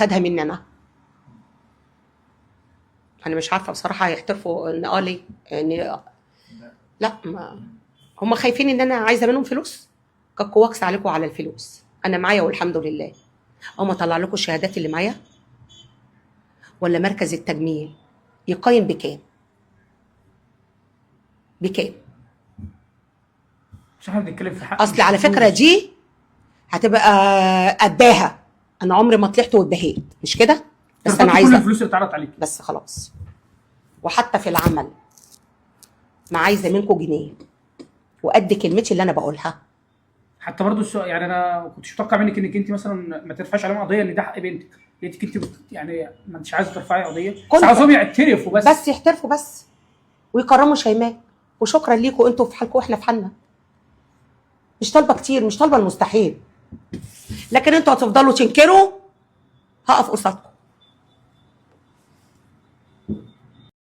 خدها مني انا مش عارفه بصراحه هيحترفوا ان ليه ان لا ما هم خايفين ان انا عايزه منهم فلوس. كاكو واكس عليكم على الفلوس، انا معايا والحمد لله. اما اطلع لكم الشهادات اللي معايا ولا مركز التجميل يقيم بكام؟ بكام؟ مش احنا بنتكلم في حق اصل على فكره دي هتبقى قداها. انا عمري ما طلعت واتبهيت مش كده، بس انا عايزه كل الفلوس اللي اتعرضت عليك بس خلاص. وحتى في العمل ما عايزه منكم جنيه، وقد كلمتي اللي انا بقولها. حتى برضو يعني انا ما كنتش متوقع منك انك انت مثلا ما ترفعش عليهم قضيه ان ده حق بنتك. انت يعني ما انتش عايزه ترفعي قضيه، بس عاوزهم يعترفوا بس يحترفوا بس ويكرموا شيماء. وشكرا ليكم انتوا في حالكم واحنا في حالنا. مش طالبه كتير، مش طالبه المستحيل، لكن انتوا هتفضلوا تنكروا هقف قصادكم.